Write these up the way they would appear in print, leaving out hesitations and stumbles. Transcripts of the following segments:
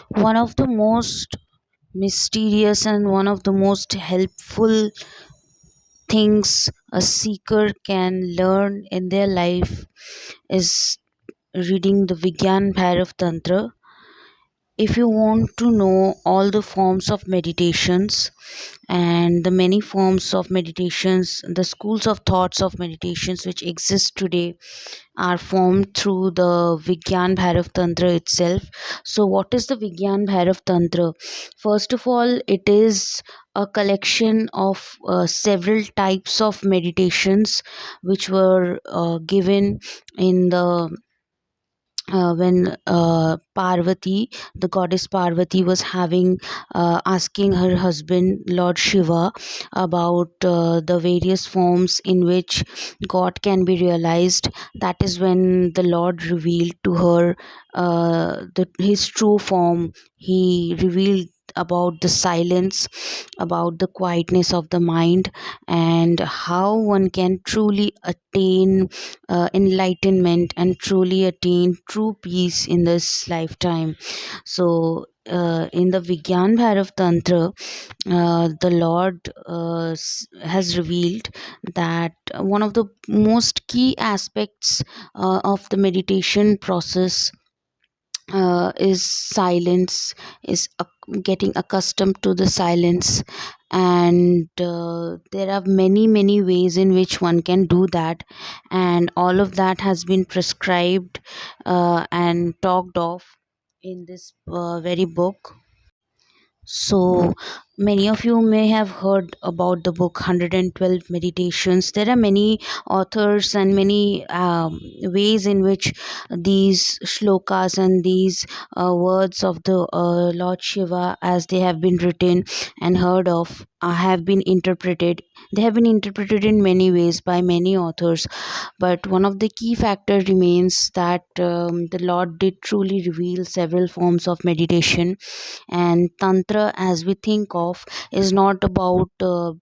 One of the most mysterious and one of the most helpful things a seeker can learn in their life is reading the Vigyan Bhairav Tantra. If you want to know all the forms of meditations and the many forms of meditations, the schools of thoughts of meditations which exist today are formed through the Vigyan Bhairav Tantra itself. So, what is the Vigyan Bhairav Tantra? First of all, it is a collection of several types of meditations which were given in the when Parvati, the goddess Parvati, was having asking her husband Lord Shiva about the various forms in which God can be realized. That is when the Lord revealed to her his true form. He revealed about the silence, about the quietness of the mind, and how one can truly attain enlightenment and truly attain true peace in this lifetime. So, in the Vigyan Bhairav Tantra, the Lord has revealed that one of the most key aspects of the meditation process is silence, is getting accustomed to the silence. And there are many ways in which one can do that, and all of that has been prescribed and talked of in this very book. So, many of you may have heard about the book 112 Meditations. There are many authors and many ways in which these shlokas and these words of the Lord Shiva, as they have been written and heard of, have been interpreted. They have been interpreted in many ways by many authors, but one of the key factors remains that the Lord did truly reveal several forms of meditation. And Tantra, as we think of, is not about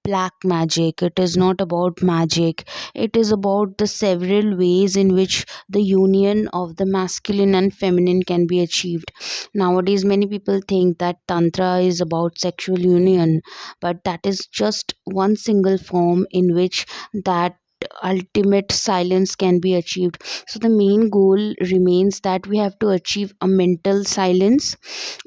black magic, it is not about magic, it is about the several ways in which the union of the masculine and feminine can be achieved. Nowadays many people think that Tantra is about sexual union, but that is just one single form in which that ultimate silence can be achieved. So the main goal remains that we have to achieve a mental silence,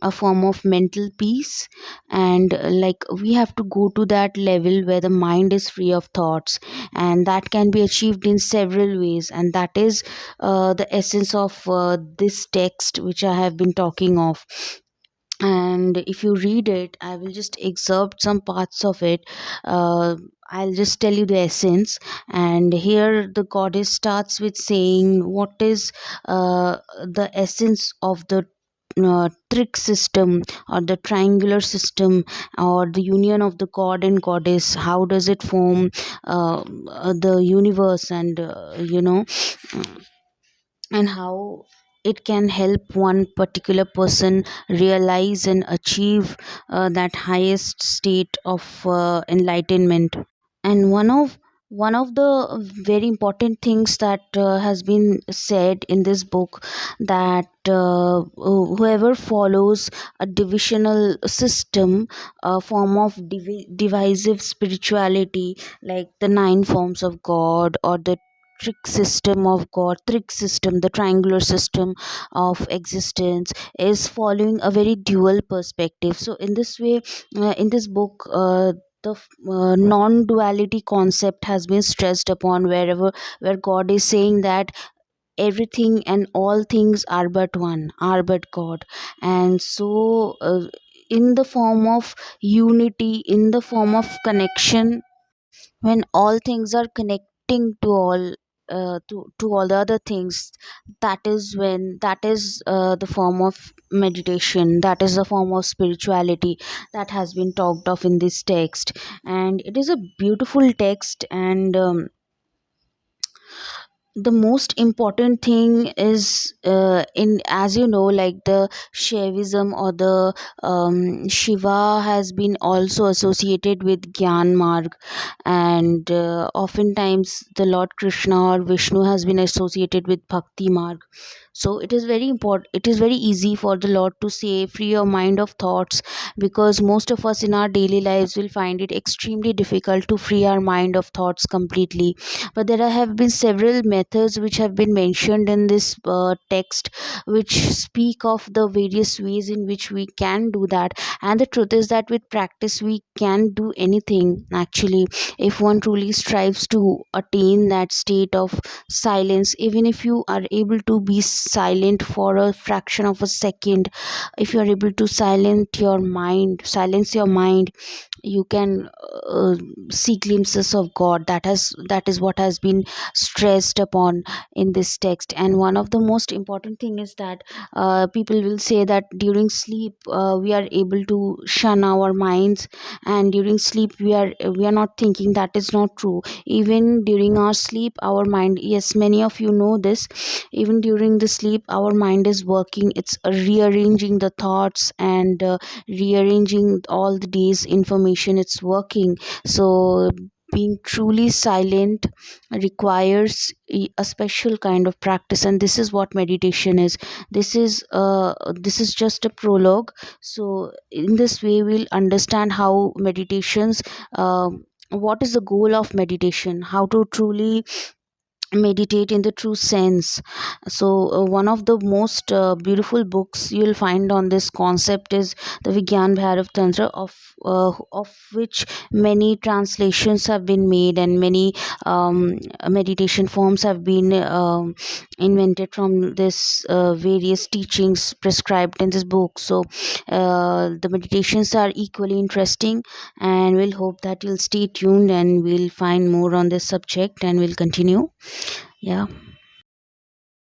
a form of mental peace, and like we have to go to that level where the mind is free of thoughts, and that can be achieved in several ways. And that is the essence of this text which I have been talking of. And if you read it, I will just excerpt some parts of it. I'll just tell you the essence. And here the goddess starts with saying what is the essence of the trick system, or the triangular system, or the union of the god and goddess. How does it form the universe, and and how it can help one particular person realize and achieve that highest state of enlightenment. And one of the very important things that has been said in this book, that whoever follows a divisional system, a form of divisive spirituality, like the nine forms of God, or the trick system, the triangular system of existence, is following a very dual perspective. So in this way, in this book, the non-duality concept has been stressed upon, where God is saying that everything and all things are but one, are but God. And so in the form of unity, in the form of connection, when all things are connecting to all, to all the other things, that is the form of meditation, that is the form of spirituality that has been talked of in this text. And it is a beautiful text. And the most important thing is, in as you know, like the Shaivism, or the Shiva has been also associated with Gyan Marg. And oftentimes the Lord Krishna or Vishnu has been associated with Bhakti Marg. So it is very important, it is very easy for the Lord to say free your mind of thoughts, because most of us in our daily lives will find it extremely difficult to free our mind of thoughts completely. But there have been several methods which have been mentioned in this text, which speak of the various ways in which we can do that. And the truth is that with practice we can do anything actually, if one truly strives to attain that state of silence. Even if you are able to be silent for a fraction of a second, if you are able to silence your mind, you can see glimpses of God. That is what has been stressed upon in this text. And one of the most important thing is that people will say that during sleep we are able to shun our minds, and during sleep we are not thinking. That is not true. Even during our sleep our mind, yes, many of you know this, even during the sleep our mind is working. It's rearranging the thoughts and rearranging all the day's information. It's working. So being truly silent requires a special kind of practice, and this is what meditation is. This is just a prologue. So in this way we'll understand how meditations, what is the goal of meditation, how to truly meditate in the true sense. So one of the most beautiful books you'll find on this concept is the Vigyan Bhairav Tantra, of which many translations have been made, and many meditation forms have been invented from this various teachings prescribed in this book. So the meditations are equally interesting, and we'll hope that you'll stay tuned and we'll find more on this subject and we'll continue. Yeah.